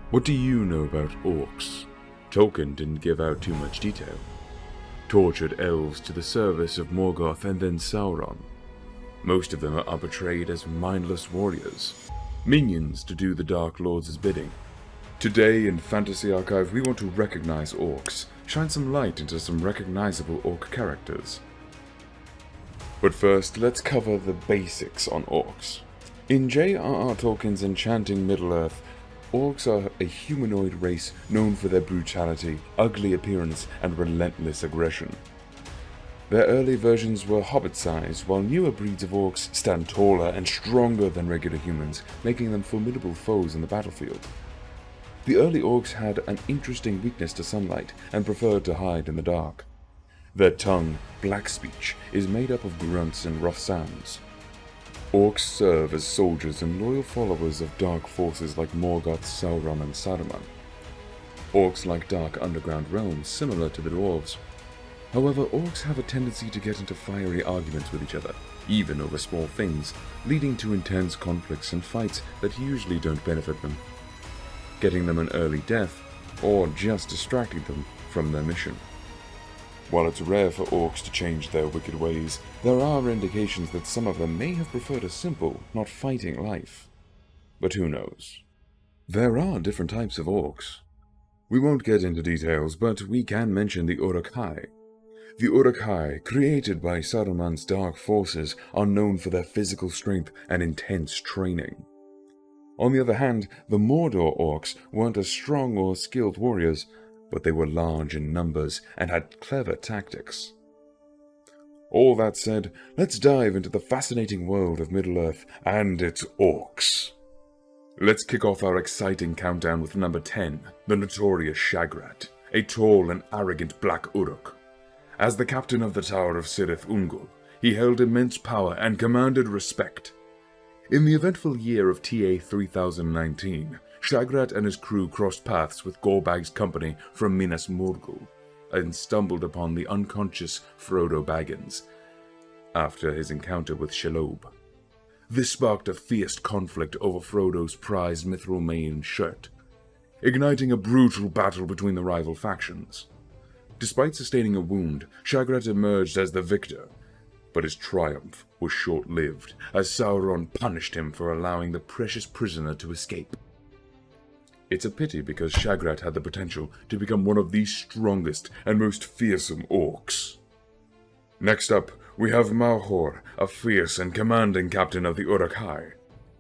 What do you know about orcs? Tolkien didn't give out too much detail. Tortured elves to the service of Morgoth and then Sauron. Most of them are portrayed as mindless warriors, minions to do the Dark Lord's bidding. Today in Fantasy Archive we want to recognize orcs, shine some light into some recognizable orc characters. But first, let's cover the basics on orcs. In J.R.R. Tolkien's enchanting Middle-earth, orcs are a humanoid race known for their brutality, ugly appearance, and relentless aggression. Their early versions were hobbit-sized, while newer breeds of orcs stand taller and stronger than regular humans, making them formidable foes in the battlefield. The early orcs had an interesting weakness to sunlight and preferred to hide in the dark. Their tongue, black speech, is made up of grunts and rough sounds. Orcs serve as soldiers and loyal followers of dark forces like Morgoth, Sauron, and Saruman. Orcs like dark underground realms similar to the dwarves. However, orcs have a tendency to get into fiery arguments with each other, even over small things, leading to intense conflicts and fights that usually don't benefit them, getting them an early death, or just distracting them from their mission. While it's rare for orcs to change their wicked ways, there are indications that some of them may have preferred a simple, not fighting life. But who knows? There are different types of orcs. We won't get into details, but we can mention the Uruk-hai. The Uruk-hai, created by Saruman's dark forces, are known for their physical strength and intense training. On the other hand, the Mordor orcs weren't as strong or skilled warriors, but they were large in numbers and had clever tactics. All that said, let's dive into the fascinating world of Middle-earth and its orcs. Let's kick off our exciting countdown with number 10, the notorious Shagrat, a tall and arrogant black Uruk. As the captain of the Tower of Cirith Ungol, he held immense power and commanded respect. In the eventful year of TA 3019, Shagrat and his crew crossed paths with Gorbag's company from Minas Morgul and stumbled upon the unconscious Frodo Baggins after his encounter with Shelob. This sparked a fierce conflict over Frodo's prized mithril mane shirt, igniting a brutal battle between the rival factions. Despite sustaining a wound, Shagrat emerged as the victor, but his triumph was short-lived as Sauron punished him for allowing the precious prisoner to escape. It's a pity because Shagrat had the potential to become one of the strongest and most fearsome orcs. Next up, we have Malhor, a fierce and commanding captain of the Uruk-hai.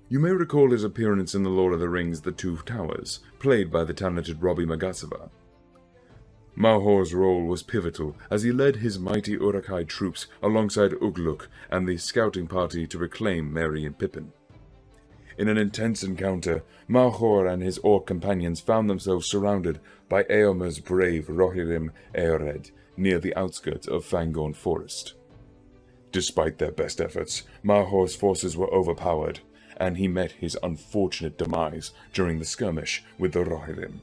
You may recall his appearance in The Lord of the Rings: The Two Towers, played by the talented Robbie Magasiva. Malhor's role was pivotal as he led his mighty Uruk-hai troops alongside Ugluk and the scouting party to reclaim Merry and Pippin. In an intense encounter, Malhor and his orc companions found themselves surrounded by Eomer's brave Rohirrim Eored near the outskirts of Fangorn Forest. Despite their best efforts, Malhor's forces were overpowered, and he met his unfortunate demise during the skirmish with the Rohirrim.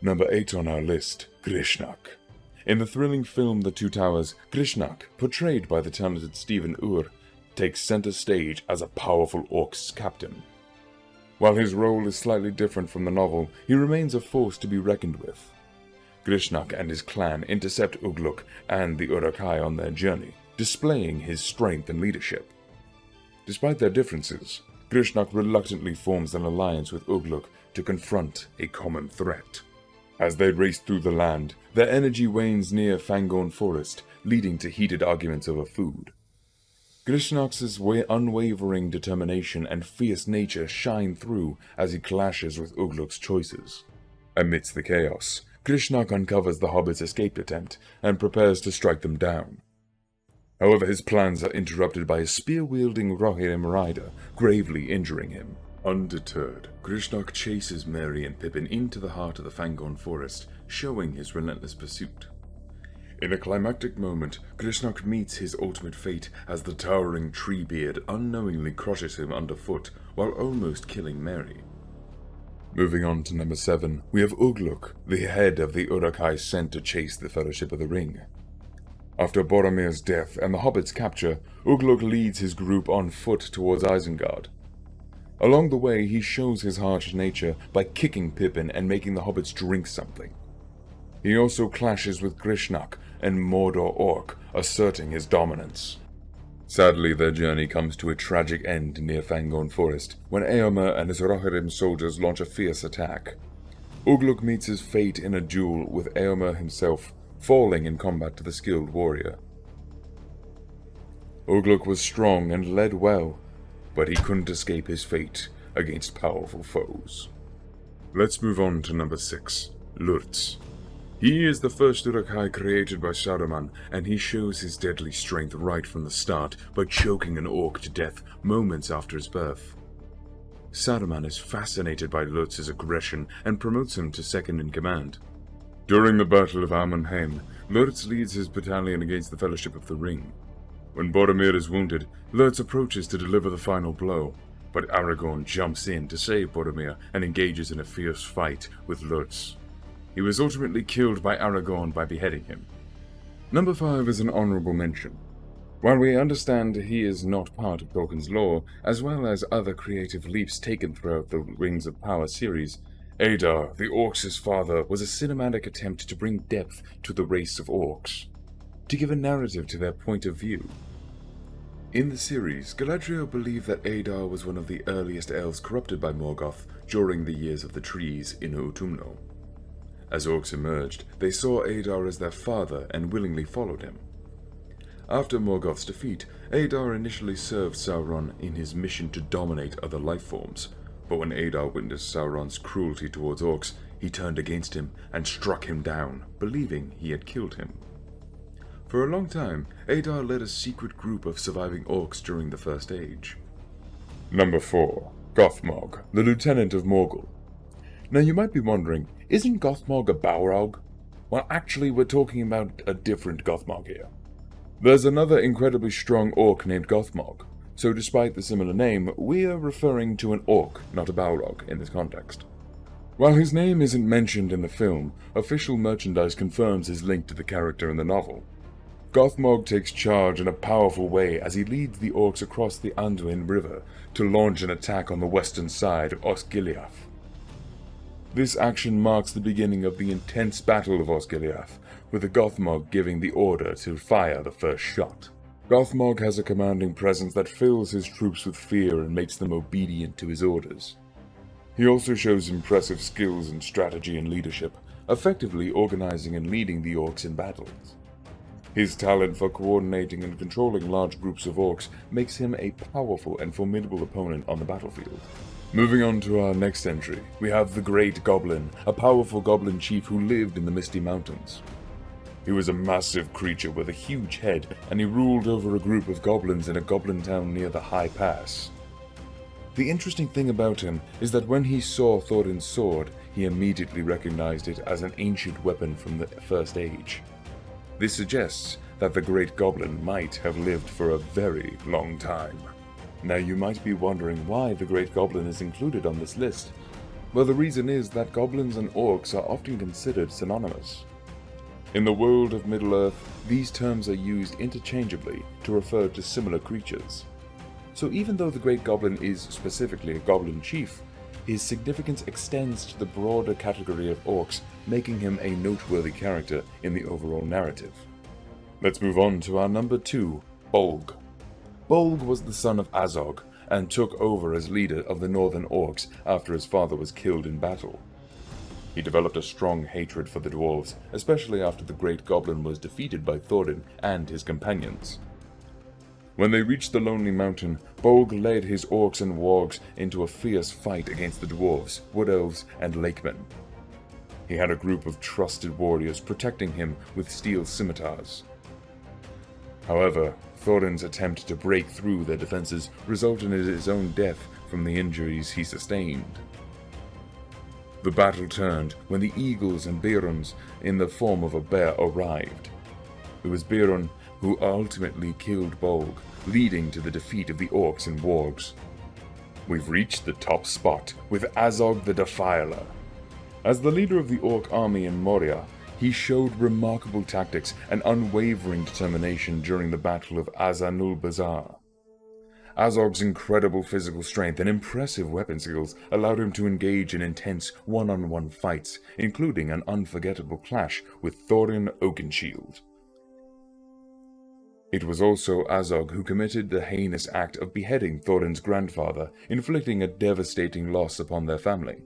Number 8 on our list, Grishnak. In the thrilling film The Two Towers, Grishnak, portrayed by the talented Stephen Ure, takes center stage as a powerful Orcs captain. While his role is slightly different from the novel, he remains a force to be reckoned with. Grishnak and his clan intercept Ugluk and the Uruk-hai on their journey, displaying his strength and leadership. Despite their differences, Grishnak reluctantly forms an alliance with Ugluk to confront a common threat. As they race through the land, their energy wanes near Fangorn Forest, leading to heated arguments over food. Grishnak's unwavering determination and fierce nature shine through as he clashes with Ugluk's choices. Amidst the chaos, Grishnak uncovers the hobbit's escape attempt and prepares to strike them down. However, his plans are interrupted by a spear-wielding Rohirrim rider, gravely injuring him. Undeterred, Grishnak chases Merry and Pippin into the heart of the Fangorn Forest, showing his relentless pursuit. In a climactic moment, Grishnak meets his ultimate fate as the towering Treebeard unknowingly crushes him underfoot while almost killing Merry. Moving on to number 7, we have Ugluk, the head of the Uruk-hai sent to chase the Fellowship of the Ring. After Boromir's death and the Hobbit's capture, Ugluk leads his group on foot towards Isengard. Along the way, he shows his harsh nature by kicking Pippin and making the hobbits drink something. He also clashes with Grishnak and Mordor Orc, asserting his dominance. Sadly, their journey comes to a tragic end near Fangorn Forest, when Eomer and his Rohirrim soldiers launch a fierce attack. Ugluk meets his fate in a duel with Eomer himself, falling in combat to the skilled warrior. Ugluk was strong and led well, but he couldn't escape his fate against powerful foes. Let's move on to number 6, Lurtz. He is the first Uruk-hai created by Saruman, and he shows his deadly strength right from the start by choking an orc to death moments after his birth. Saruman is fascinated by Lurtz's aggression and promotes him to second in command. During the Battle of Amunheim, Lurtz leads his battalion against the Fellowship of the Ring. When Boromir is wounded, Lurtz approaches to deliver the final blow, but Aragorn jumps in to save Boromir and engages in a fierce fight with Lurtz. He was ultimately killed by Aragorn by beheading him. Number 5 is an honorable mention. While we understand he is not part of Tolkien's lore, as well as other creative leaps taken throughout the Rings of Power series, Adar, the Orcs' father, was a cinematic attempt to bring depth to the race of Orcs, to give a narrative to their point of view. In the series, Galadriel believed that Adar was one of the earliest elves corrupted by Morgoth during the Years of the Trees in Utumno. As Orcs emerged, they saw Adar as their father and willingly followed him. After Morgoth's defeat, Adar initially served Sauron in his mission to dominate other lifeforms, but when Adar witnessed Sauron's cruelty towards Orcs, he turned against him and struck him down, believing he had killed him. For a long time, Adar led a secret group of surviving Orcs during the First Age. Number 4. Gothmog, the Lieutenant of Morgul. Now you might be wondering, isn't Gothmog a Balrog? Well, actually we're talking about a different Gothmog here. There's another incredibly strong orc named Gothmog, so despite the similar name, we are referring to an orc, not a Balrog, in this context. While his name isn't mentioned in the film, official merchandise confirms his link to the character in the novel. Gothmog takes charge in a powerful way as he leads the orcs across the Anduin River to launch an attack on the western side of Osgiliath. This action marks the beginning of the intense Battle of Osgiliath, with the Gothmog giving the order to fire the first shot. Gothmog has a commanding presence that fills his troops with fear and makes them obedient to his orders. He also shows impressive skills in strategy and leadership, effectively organizing and leading the orcs in battles. His talent for coordinating and controlling large groups of orcs makes him a powerful and formidable opponent on the battlefield. Moving on to our next entry, we have the Great Goblin, a powerful goblin chief who lived in the Misty Mountains. He was a massive creature with a huge head, and he ruled over a group of goblins in a goblin town near the High Pass. The interesting thing about him is that when he saw Thorin's sword, he immediately recognized it as an ancient weapon from the First Age. This suggests that the Great Goblin might have lived for a very long time. Now you might be wondering why the Great Goblin is included on this list. Well, the reason is that goblins and orcs are often considered synonymous. In the world of Middle-earth, these terms are used interchangeably to refer to similar creatures. So even though the Great Goblin is specifically a goblin chief, his significance extends to the broader category of orcs, making him a noteworthy character in the overall narrative. Let's move on to our number 2, Bolg. Bolg was the son of Azog, and took over as leader of the Northern Orcs after his father was killed in battle. He developed a strong hatred for the dwarves, especially after the Great Goblin was defeated by Thorin and his companions. When they reached the Lonely Mountain, Bolg led his orcs and wargs into a fierce fight against the dwarves, wood elves, and lakemen. He had a group of trusted warriors protecting him with steel scimitars. However, Thorin's attempt to break through their defenses resulted in his own death from the injuries he sustained. The battle turned when the eagles and Beorns in the form of a bear arrived. It was Beorn who ultimately killed Bolg, leading to the defeat of the orcs and wargs. We've reached the top spot with Azog the Defiler. As the leader of the orc army in Moria, he showed remarkable tactics and unwavering determination during the Battle of Azanul Bazar. Azog's incredible physical strength and impressive weapon skills allowed him to engage in intense one-on-one fights, including an unforgettable clash with Thorin Oakenshield. It was also Azog who committed the heinous act of beheading Thorin's grandfather, inflicting a devastating loss upon their family.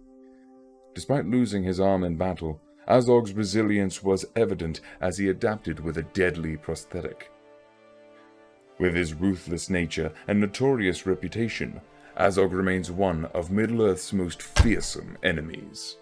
Despite losing his arm in battle, Azog's resilience was evident as he adapted with a deadly prosthetic. With his ruthless nature and notorious reputation, Azog remains one of Middle-earth's most fearsome enemies.